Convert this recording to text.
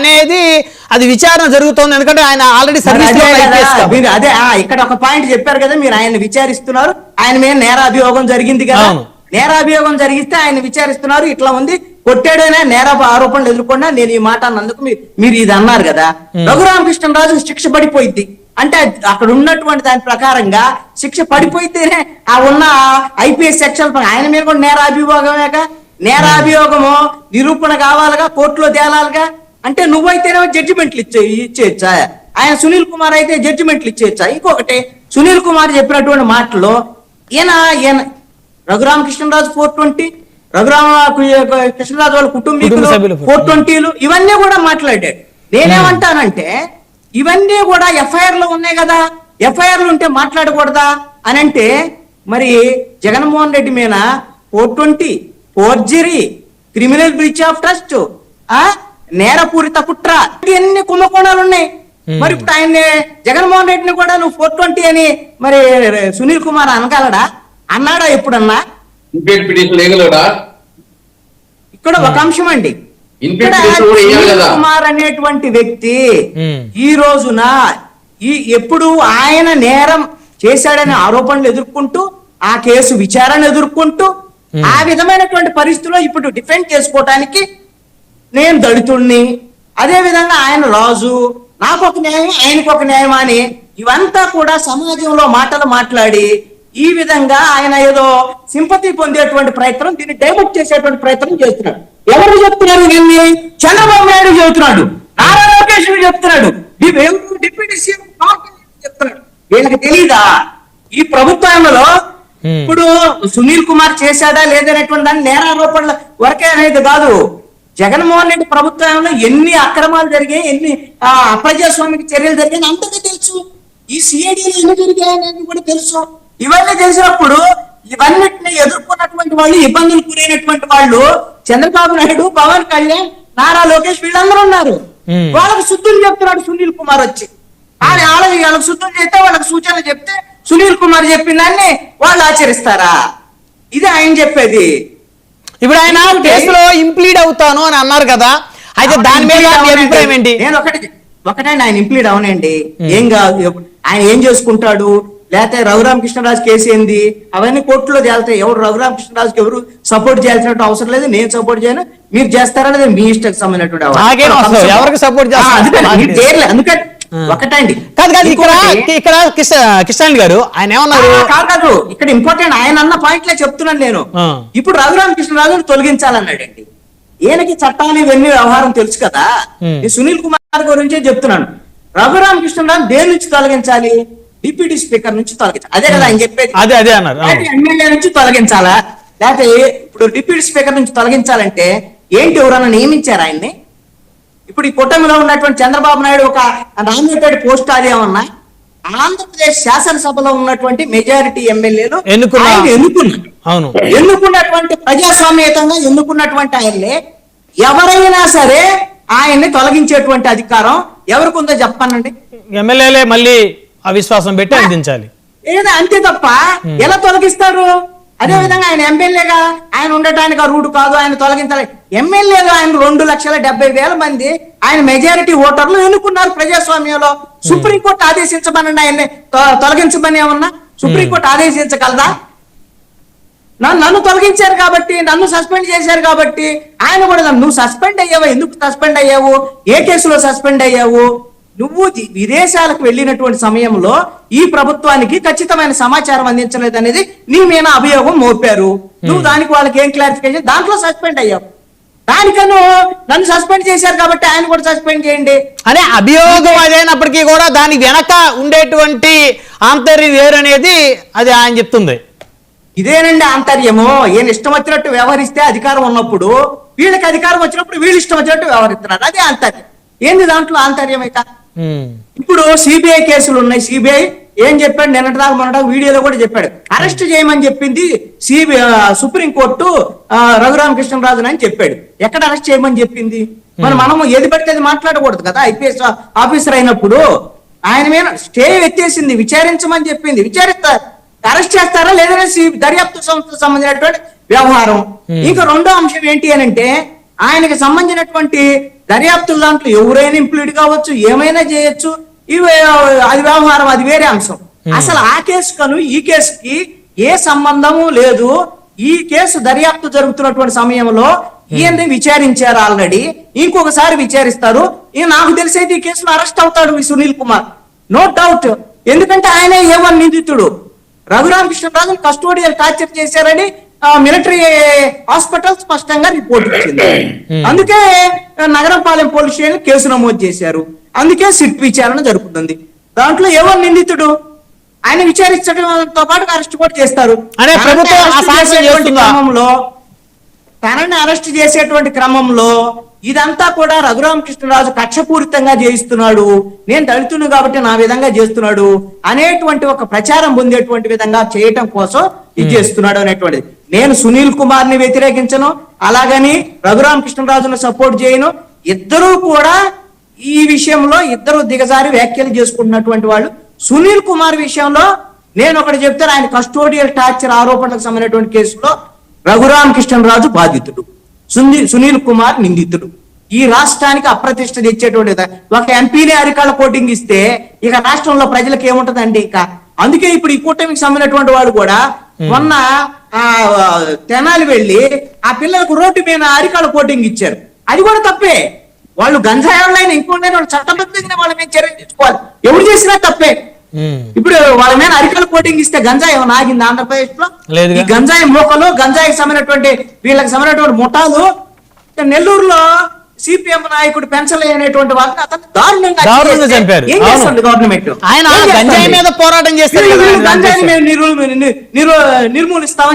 అనేది అది విచారణ జరుగుతోంది, ఎందుకంటే ఆయన ఆల్రెడీ సర్వీస్. అదే ఇక్కడ ఒక పాయింట్ చెప్పారు కదా, మీరు ఆయన విచారిస్తున్నారు, ఆయన మీద నేరాభియోగం జరిగింది కదా, నేరాభియోగం జరిగిస్తే ఆయన విచారిస్తున్నారు, ఇట్లా ఉంది, కొట్టాడైనా నేర ఆరోపణలు ఎదుర్కొన్నా నేను ఈ మాట అన్నందుకు మీరు ఇది అన్నారు కదా. రఘురామకృష్ణరాజు శిక్ష పడిపోయింది అంటే అక్కడ ఉన్నటువంటి దాని ప్రకారంగా శిక్ష పడిపోయితేనే ఆ ఉన్న ఐపీఎస్ సెక్షన్ ఆయన మీద కూడా నేరాభియోగమేగా. నేరాభియోగము నిరూపణ కావాలిగా, కోర్టులో తేలాలిగా. అంటే నువ్వైతేనే జడ్జిమెంట్లు ఇచ్చేయచ్చా, ఆయన సునీల్ కుమార్ అయితే జడ్జిమెంట్లు ఇచ్చేయచ్చా? ఇంకొకటి, సునీల్ కుమార్ చెప్పినటువంటి మాటలో ఈయన రఘురామకృష్ణరాజు 420, కృష్ణరాజు వాళ్ళ కుటుంబీకులు 420లు ఇవన్నీ కూడా మాట్లాడాడు. నేనేమంటానంటే ఇవన్నీ కూడా ఎఫ్ఐఆర్ లో ఉన్నాయి కదా, ఎఫ్ఐఆర్లు ఉంటే మాట్లాడకూడదా అని అంటే, మరి జగన్మోహన్ రెడ్డి మీద 420, forgery, criminal breach of trust, నేరపూరిత కుట్ర, ఇవన్నీ కుంభకోణాలు ఉన్నాయి. మరి ఇప్పుడు ఆయన్ని జగన్మోహన్ రెడ్డిని కూడా నువ్వు 420 అని మరి సునీల్ కుమార్ అనగలడా? అన్నాడా ఎప్పుడన్నా? ఇక్కడ ఒక అంశం అండి, కుమార్ అనేటువంటి వ్యక్తి ఈ రోజున ఎప్పుడు ఆయన నేరం చేశాడనే ఆరోపణలు ఎదుర్కొంటూ ఆ కేసు విచారణ ఎదుర్కొంటూ ఆ విధమైనటువంటి పరిస్థితుల్లో ఇప్పుడు డిఫెండ్ చేసుకోవటానికి నేను దళితుడిని, అదే విధంగా ఆయన రాజు, నాకు ఒక న్యాయం ఆయనకు ఒక న్యాయం అని ఇవంతా కూడా సమాజంలో మాటలు మాట్లాడి ఈ విధంగా ఆయన ఏదో సింపతి పొందేటువంటి ప్రయత్నం, దీన్ని డైవర్ట్ చేసేటువంటి ప్రయత్నం చేస్తున్నాడు. ఎవరు చెప్తున్నారు దీన్ని? చంద్రబాబు నాయుడు చెబుతున్నాడు, నారా లోకేష్ చెప్తున్నాడు, డిప్యూటీ సీఎం చెప్తున్నాడు. వీళ్ళకి తెలీదా ఈ ప్రభుత్వంలో ఇప్పుడు సునీల్ కుమార్ చేశాడా లేదనేటువంటి దాన్ని నేరారోపణల వరకే అనేది కాదు. జగన్మోహన్ రెడ్డి ప్రభుత్వంలో ఎన్ని అక్రమాలు జరిగాయి, ఎన్ని అప్రజాస్వామిక చర్యలు జరిగాయి అంతగా తెలుసు. ఈ సిఐడీలు ఎన్ని జరిగాయి అనేది కూడా తెలుసు. ఇవన్నీ తెలిసినప్పుడు ఇవన్నిటిని ఎదుర్కొన్నటువంటి వాళ్ళు, ఇబ్బందులు గురైనటువంటి వాళ్ళు చంద్రబాబు నాయుడు, పవన్ కళ్యాణ్, నారా లోకేష్ వీళ్ళందరూ ఉన్నారు. వాళ్ళకి శుద్ధులు చెప్తున్నాడు సునీల్ కుమార్ వచ్చి. కానీ వాళ్ళకి శుద్ధులు చేస్తే, వాళ్ళకి సూచనలు చెప్తే సునీల్ కుమార్ చెప్పిన దాన్ని వాళ్ళు ఆచరిస్తారా? ఇది ఆయన చెప్పేది. ఇప్పుడు ఆయన కేసులో ఇంప్లీడ్ అవుతాను అని అన్నారు కదా, అయితే దాని మీద అభిప్రాయం ఏంటి? నేను ఒకటండి, ఆయన ఇంప్లీడ్ అవనండి, ఏం కాదు, ఆయన ఏం చేసుకుంటాడు, లేకపోతే రఘురామకృష్ణరాజు కేసు ఏంది, అవన్నీ కోర్టులో తేలుతాయి. ఎవరు రఘురామకృష్ణరాజుకి ఎవరు సపోర్ట్ చేయాల్సినట్టు అవసరం లేదు, నేను సపోర్ట్ చేయను, మీరు చేస్తారా లేదా మీ ఇష్టం సంబంధించినటువంటి అందుకని ఒకటండి. ఇక్కడ కిషన్ గారు ఆయన ఏమన్నారు? కాదు, ఇక్కడ ఇంపార్టెంట్ ఆయన అన్న పాయింట్లే చెప్తున్నాను నేను. ఇప్పుడు రఘురామకృష్ణరాజును తొలగించాలన్నాడండి. ఈయనకి చట్టాలు ఇవన్నీ వ్యవహారం తెలుసు కదా. ఈ సునీల్ కుమార్ గురించే చెప్తున్నాను. రఘురామకృష్ణరాజు దేని నుంచి తొలగించాలి? డిప్యూటీ స్పీకర్ నుంచి తొలగించాలి. అదే కదా ఆయన చెప్పేది. ఎమ్మెల్యే నుంచి తొలగించాలా, లేకపోతే ఇప్పుడు డిప్యూటీ స్పీకర్ నుంచి తొలగించాలంటే ఏంటి, ఎవరన్నా నియమించారు ఆయన్ని? ఇప్పుడు ఈ కూటమిలో ఉన్నటువంటి చంద్రబాబు నాయుడు ఒక నామినేటెడ్ పోస్ట్ అదేమన్నా? ఆంధ్రప్రదేశ్ శాసనసభలో ఉన్నటువంటి మెజారిటీ ఎమ్మెల్యేలు ఎన్నుకున్నటువంటి ప్రజాస్వామ్యతంగా ఎన్నుకున్నటువంటి ఆయన్ని ఎవరైనా సరే ఆయన్ని తొలగించేటువంటి అధికారం ఎవరికి ఉందో చెప్పానండి. ఎమ్మెల్యేలే మళ్ళీ అవిశ్వాసం పెట్టి అందించాలి. ఏదో అంతే తప్ప ఎలా తొలగిస్తారు? అదే విధంగా ఆయన ఎమ్మెల్యేగా ఆయన ఉండటానికి అర్హుడు కాదు, ఆయన తొలగించాలి. ఎమ్మెల్యేగా ఆయన 2,70,000 మంది ఆయన మెజారిటీ ఓటర్లు ఎన్నుకున్నారు ప్రజాస్వామ్యంలో. సుప్రీంకోర్టు ఆదేశించమనండి ఆయన్ని తొలగించమని ఏమన్నా సుప్రీంకోర్టు ఆదేశించగలదా? నన్ను తొలగించారు కాబట్టి, నన్ను సస్పెండ్ చేశారు కాబట్టి ఆయన కూడా నువ్వు సస్పెండ్ అయ్యావు, ఎందుకు సస్పెండ్ అయ్యావు, ఏ కేసులో సస్పెండ్ అయ్యావు, నువ్వు విదేశాలకు వెళ్ళినటువంటి సమయంలో ఈ ప్రభుత్వానికి ఖచ్చితమైన సమాచారం అందించలేదు అనేది నీ మీద అభియోగం మోపారు. నువ్వు దానికి వాళ్ళకి ఏం క్లారిఫికేషన్, దాంట్లో సస్పెండ్ అయ్యావు. దానికను నన్ను సస్పెండ్ చేశారు కాబట్టి ఆయన కూడా సస్పెండ్ చేయండి అనే అభియోగం అదైనప్పటికీ కూడా దాని వెనక ఉండేటువంటి ఆంతర్యం వేరనేది అది ఆయన చెప్తుంది. ఇదేనండి ఆంతర్యము. ఈయన ఇష్టం వచ్చినట్టు వ్యవహరిస్తే అధికారం ఉన్నప్పుడు, వీళ్ళకి అధికారం వచ్చినప్పుడు వీళ్ళు ఇష్టం వచ్చినట్టు వ్యవహరిస్తున్నారు. అదే ఆంతర్యం. ఏంది దాంట్లో ఆంతర్యం? ఇక ఇప్పుడు సిబిఐ కేసులు ఉన్నాయి. సిబిఐ ఏం చెప్పాడు నిన్నటిదాకా మొన్నటిదాకా వీడియోలో కూడా చెప్పాడు, అరెస్ట్ చేయమని చెప్పింది సుప్రీంకోర్టు రఘురామకృష్ణరాజుని అని చెప్పాడు. ఎక్కడ అరెస్ట్ చేయమని చెప్పింది? మనము ఏది పడితే అది మాట్లాడకూడదు కదా. ఐపీఎస్ ఆఫీసర్ అయినప్పుడు ఆయన మీద స్టే ఎత్తేసింది, విచారించమని చెప్పింది. విచారిస్తారు, అరెస్ట్ చేస్తారా లేదనే దర్యాప్తు సంస్థకు సంబంధించినటువంటి వ్యవహారం. ఇంకా రెండో అంశం ఏంటి అని అంటే, ఆయనకి సంబంధించినటువంటి దర్యాప్తుల దాంట్లో ఎవరైనా ఇంప్లీడ్ కావచ్చు, ఏమైనా చేయొచ్చు. ఇవి అది వ్యవహారం, అది వేరే అంశం. అసలు ఆ కేసుకను ఈ కేసుకి ఏ సంబంధము లేదు. ఈ కేసు దర్యాప్తు జరుగుతున్నటువంటి సమయంలో ఈయన్ని విచారించారు ఆల్రెడీ, ఇంకొకసారి విచారిస్తారు. నాకు తెలిసైతే ఈ కేసులో అరెస్ట్ అవుతాడు ఈ సునీల్ కుమార్, నో డౌట్. ఎందుకంటే ఆయనే ఏమని నిందితుడు. రఘురామకృష్ణరాజును కస్టోడియల్ టార్చర్ చేశారని మిలిటరీ హాస్పిటల్ స్పష్టంగా రిపోర్ట్ ఇచ్చింది. అందుకే నగరంపాలెం పోలీస్ స్టేషన్ కేసు నమోదు చేశారు. అందుకే సిట్ విచారణ జరుగుతుంది. దాంట్లో ఎవరు నిందితుడు ఆయన విచారించడంతో పాటు అరెస్ట్ కూడా చేస్తారు. తనని అరెస్ట్ చేసేటువంటి క్రమంలో ఇదంతా కూడా రఘురామకృష్ణరాజు కక్షపూరితంగా చేయిస్తున్నాడు, నేను దళితుడు కాబట్టి నా విధంగా చేస్తున్నాడు అనేటువంటి ఒక ప్రచారం పొందేటువంటి విధంగా చేయటం కోసం ఇది చేస్తున్నాడు అనేటువంటిది. నేను సునీల్ కుమార్ ని వ్యతిరేకించను, అలాగని రఘురామకృష్ణరాజును సపోర్ట్ చేయను. ఇద్దరూ కూడా ఈ విషయంలో ఇద్దరు దిగజారి వ్యాఖ్యలు చేసుకుంటున్నటువంటి వాళ్ళు. సునీల్ కుమార్ విషయంలో నేను ఒకటి చెప్తాను, ఆయన కస్టోడియల్ టార్చర్ ఆరోపణలకు సంబంధించినటువంటి కేసులో రఘురామకృష్ణరాజు బాధితుడు, సునీల్ కుమార్ నిందితుడు. ఈ రాష్ట్రానికి అప్రతిష్ట తెచ్చేటువంటి ఒక ఎంపీని అరికాళ్ళ కోటింగ్ ఇస్తే ఇక రాష్ట్రంలో ప్రజలకు ఏముంటదండి ఇక. అందుకే ఇప్పుడు ఈ కూటమికి సంబంధించినటువంటి వాళ్ళు కూడా మొన్న తెనాలి వెళ్ళి ఆ పిల్లలకు రోడ్డు మీద అరికాళ్ళ కోటింగ్ ఇచ్చారు. అది కూడా తప్పే. వాళ్ళు గంజాయిలైనా ఇంకోనైనా వాళ్ళు చట్టబద్ధంగా వాళ్ళ మీద చర్యలు తీసుకోవాలి. ఎవరు చేసినా తప్పే. ఇప్పుడు వాళ్ళ మీద అరికల కోటింగ్ ఇస్తే గంజాయి ఏమైనా ఆగింది ఆంధ్రప్రదేశ్ లో? ఈ గంజాయి మోకలు, గంజాయికి సంబంధించినటువంటి వీళ్ళకి సంబంధించినటువంటి ముఠాలు నెల్లూరులో సిపిఎం నాయకుడు పెన్సలయ్య అనేటువంటి వాళ్ళని అతను దారుణంగా చంపారు. ఏం చేస్తుంది గవర్నమెంట్? ఆయన గంజాయి మీద పోరాటం చేస్తారు, గంజాయిని మేము నిర్మూలిస్తామని